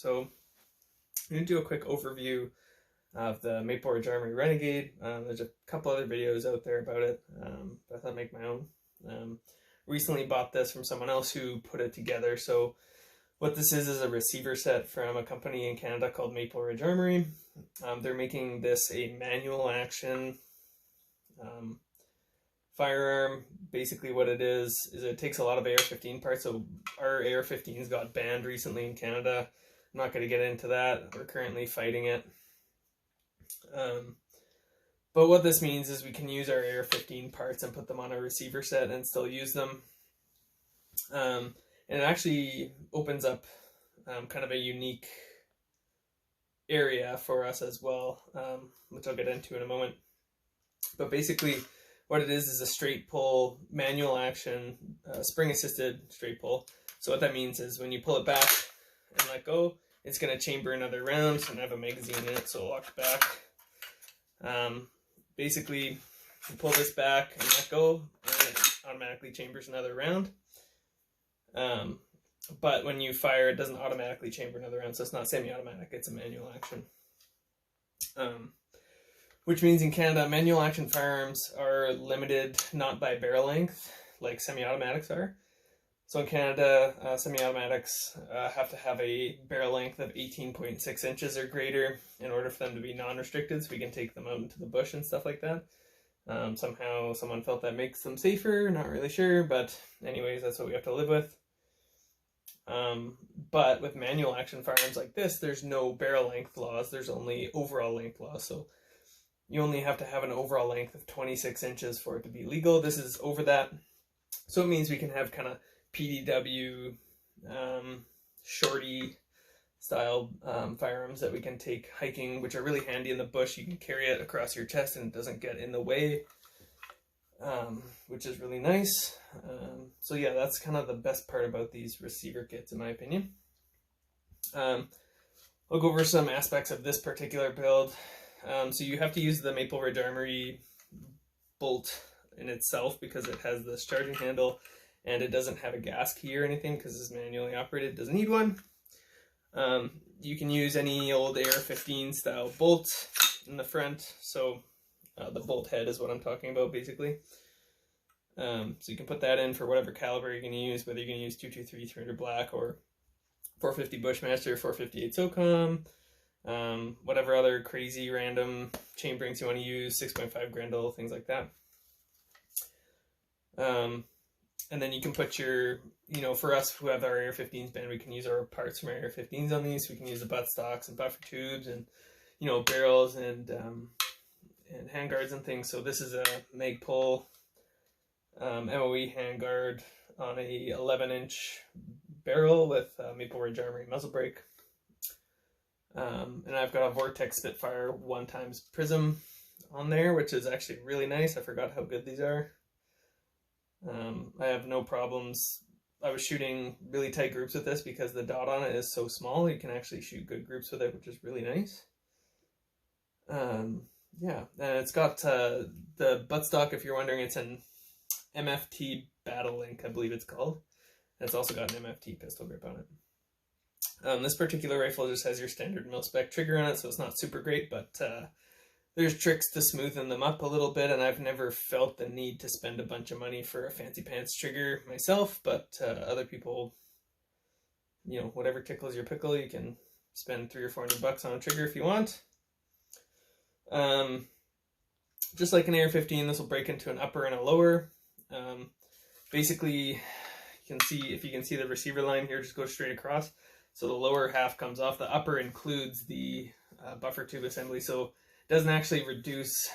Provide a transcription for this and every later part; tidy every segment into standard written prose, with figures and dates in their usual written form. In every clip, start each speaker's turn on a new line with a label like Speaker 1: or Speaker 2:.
Speaker 1: So I'm going to do a quick overview of the Maple Ridge Armory Renegade. There's a couple other videos out there about it, but I thought I'd make my own. Recently bought this from someone else who put it together. So what this is a receiver set from a company in Canada called Maple Ridge Armory. They're making this a manual action firearm. Basically what it is it takes a lot of AR-15 parts. So our AR-15s got banned recently in Canada. I'm not going to get into that. We're currently fighting it. But what this means is we can use our AR-15 parts and put them on a receiver set and still use them. And it actually opens up kind of a unique area for us as well, which I'll get into in a moment. But basically what it is a straight pull, manual action, spring assisted straight pull. So what that means is when you pull it back and let go, it's going to chamber another round and have a magazine in it, so it'll lock back. Basically, you pull this back and let go, and it automatically chambers another round. But when you fire, it doesn't automatically chamber another round, so it's not semi-automatic, it's a manual action. Which means in Canada, manual action firearms are limited not by barrel length, like semi-automatics are. So in Canada, semi-automatics have to have a barrel length of 18.6 inches or greater in order for them to be non-restricted, so we can take them out into the bush and stuff like that. Somehow someone felt that makes them safer, not really sure, but anyways, that's what we have to live with. But with manual action firearms like this, there's no barrel length laws, there's only overall length laws. So you only have to have an overall length of 26 inches for it to be legal. This is over that. So it means we can have kind of PDW, shorty style firearms that we can take hiking, which are really handy in the bush. You can carry it across your chest and it doesn't get in the way, which is really nice. So yeah, that's kind of the best part about these receiver kits, in my opinion. I'll go over some aspects of this particular build. So you have to use the Maple Ridge Armory bolt in itself because it has this charging handle and it doesn't have a gas key or anything because it's manually operated. It doesn't need one. You can use any old AR-15 style bolt in the front. So the bolt head is what I'm talking about basically. So you can put that in for whatever caliber you're going to use, whether you're going to use 223 300 black or 450 Bushmaster, 458 SOCOM, whatever other crazy random chamberings you want to use, 6.5 Grendel, things like that. And then you can put your, for us who have our AR-15s banned, we can use our parts from our AR-15s on these. We can use the butt stocks and buffer tubes and, barrels and handguards and things. So this is a mag pull MOE handguard on a 11-inch barrel with Maple Ridge Armory muzzle brake. And I've got a Vortex Spitfire 1x prism on there, which is actually really nice. I forgot how good these are. I have no problems. I was shooting really tight groups with this because the dot on it is so small. You can actually shoot good groups with it, which is really nice. Yeah, and it's got the buttstock, if you're wondering, it's an MFT Battle Link, I believe it's called. And it's also got an MFT pistol grip on it. This particular rifle just has your standard mil-spec trigger on it, so it's not super great, but there's tricks to smoothen them up a little bit, and I've never felt the need to spend a bunch of money for a fancy pants trigger myself, but other people, whatever tickles your pickle, you can spend $300 or $400 on a trigger if you want. Just like an AR-15, this will break into an upper and a lower. Basically, if you can see the receiver line here, just go straight across. So the lower half comes off. The upper includes the buffer tube assembly, so it doesn't actually reduce.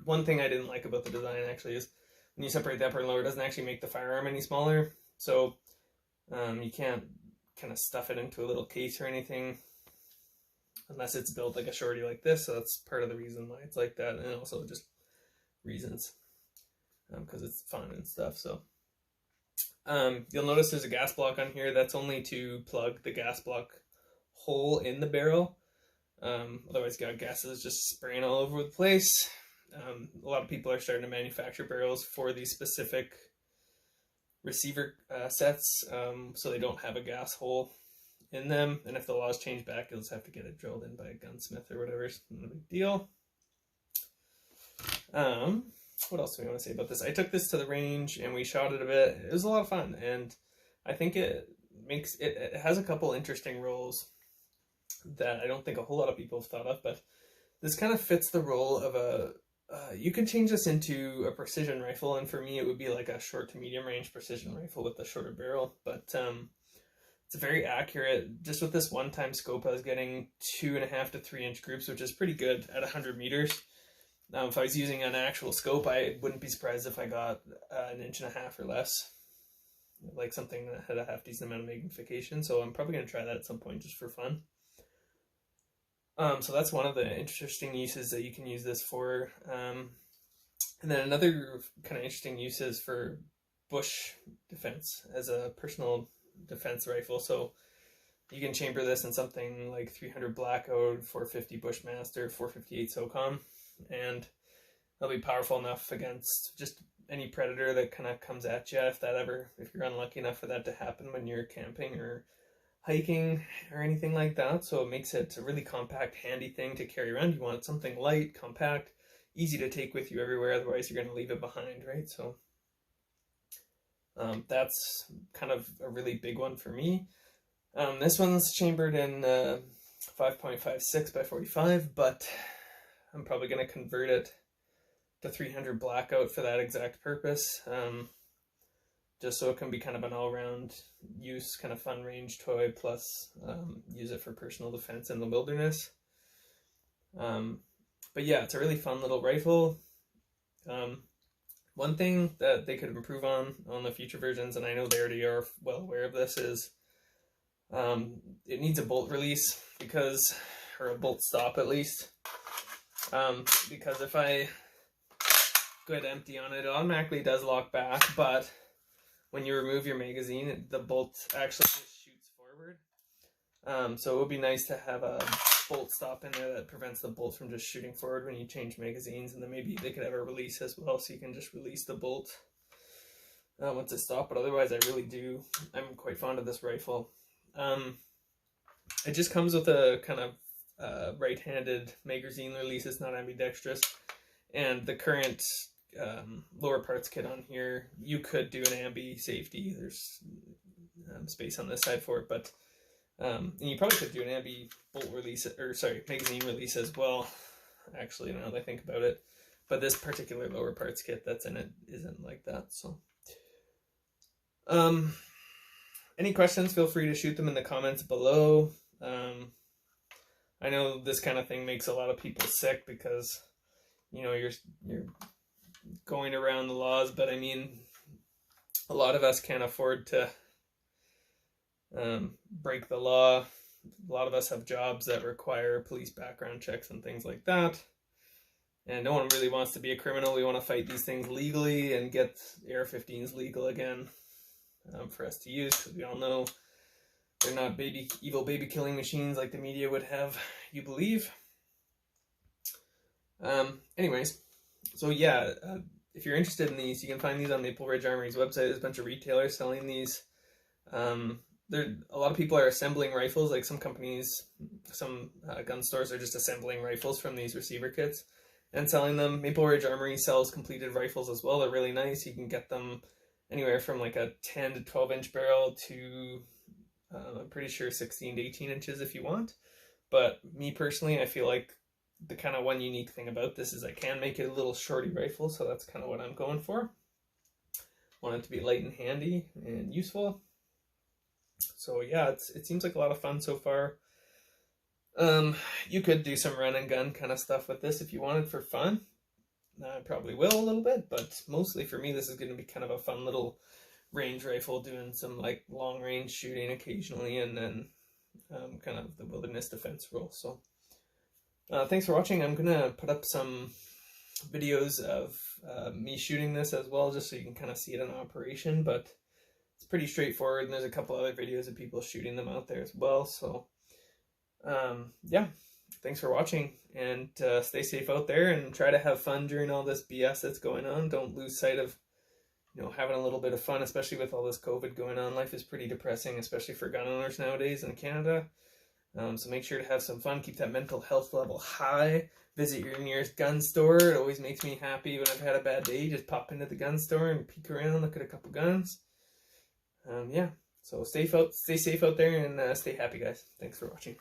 Speaker 1: One thing I didn't like about the design actually is when you separate the upper and lower, it doesn't actually make the firearm any smaller. So you can't kind of stuff it into a little case or anything unless it's built like a shorty like this. So that's part of the reason why it's like that, and also just reasons because it's fun and stuff. So you'll notice there's a gas block on here. That's only to plug the gas block hole in the barrel. Otherwise, gas is just spraying all over the place. A lot of people are starting to manufacture barrels for these specific receiver sets, so they don't have a gas hole. in them, and if the laws change back, you'll just have to get it drilled in by a gunsmith or whatever. It's not a big deal. What else do we want to say about this? I took this to the range and we shot it a bit. It was a lot of fun, and I think it has a couple interesting roles that I don't think a whole lot of people have thought of, but this kind of fits the role of a you can change this into a precision rifle, and for me it would be like a short to medium range precision rifle with a shorter barrel, but it's very accurate. Just with this one-time scope, I was getting 2.5 to 3 inch groups, which is pretty good at 100 meters. If I was using an actual scope, I wouldn't be surprised if I got 1.5 inches or less, like something that had a half decent amount of magnification. So I'm probably going to try that at some point just for fun. So that's one of the interesting uses that you can use this for. And then another kind of interesting use is for bush defense as a personal defense rifle. So you can chamber this in something like 300 Blackout, 450 Bushmaster, 458 SOCOM, and they'll be powerful enough against just any predator that kind of comes at you, if you're unlucky enough for that to happen when you're camping or hiking or anything like that. So it makes it a really compact, handy thing to carry around. You want something light, compact, easy to take with you everywhere, otherwise you're going to leave it behind, right? So that's kind of a really big one for me. This one's chambered in 5.56 by 45, but I'm probably going to convert it to 300 Blackout for that exact purpose, just so it can be kind of an all-round use, kind of fun range toy, plus use it for personal defense in the wilderness. But yeah, it's a really fun little rifle. One thing that they could improve on the future versions, and I know they already are well aware of this, is it needs a bolt release, or a bolt stop at least, because if I go ahead empty on it, it automatically does lock back, but when you remove your magazine, the bolt actually just shoots forward. So it would be nice to have a bolt stop in there that prevents the bolt from just shooting forward when you change magazines, and then maybe they could have a release as well, so you can just release the bolt once it stops. But otherwise, I'm quite fond of this rifle. It just comes with a kind of right-handed magazine release. It's not ambidextrous, and the current lower parts kit on here, you could do an ambi safety. There's space on this side for it, but and you probably could do an ambi bolt release, magazine release as well, actually, now that I think about it. But this particular lower parts kit that's in it isn't like that. So any questions, feel free to shoot them in the comments below. I know this kind of thing makes a lot of people sick because, you know, you're going around the laws, but I mean, a lot of us can't afford to break the law. A lot of us have jobs that require police background checks and things like that, and no one really wants to be a criminal. We want to fight these things legally and get AR-15s legal again for us to use, because we all know they're not evil baby killing machines like the media would have you believe. Anyways, so yeah, if you're interested in these, you can find these on Maple Ridge Armory's website. There's a bunch of retailers selling these. A lot of people are assembling rifles, like some companies, some gun stores are just assembling rifles from these receiver kits and selling them. Maple Ridge Armory sells completed rifles as well. They're really nice. You can get them anywhere from like a 10 to 12 inch barrel to I'm pretty sure 16 to 18 inches if you want. But me personally, I feel like the kind of one unique thing about this is I can make it a little shorty rifle, so that's kind of what I'm going for. Want it to be light and handy and useful. So yeah, it seems like a lot of fun so far. You could do some run and gun kind of stuff with this if you wanted for fun. I probably will a little bit, but mostly for me, this is going to be kind of a fun little range rifle, doing some like long range shooting occasionally, and then kind of the wilderness defense role. So thanks for watching. I'm gonna put up some videos of me shooting this as well, just so you can kind of see it in operation, but it's pretty straightforward, and there's a couple other videos of people shooting them out there as well. So yeah, thanks for watching, and stay safe out there and try to have fun during all this BS that's going on. Don't lose sight of you know, having a little bit of fun, especially with all this COVID going on. Life is pretty depressing, especially for gun owners nowadays in Canada. So make sure to have some fun, keep that mental health level high. Visit your nearest gun store. It always makes me happy when I've had a bad day. Just pop into the gun store and peek around, look at a couple guns. Yeah, so stay safe out there and stay happy, guys. Thanks for watching.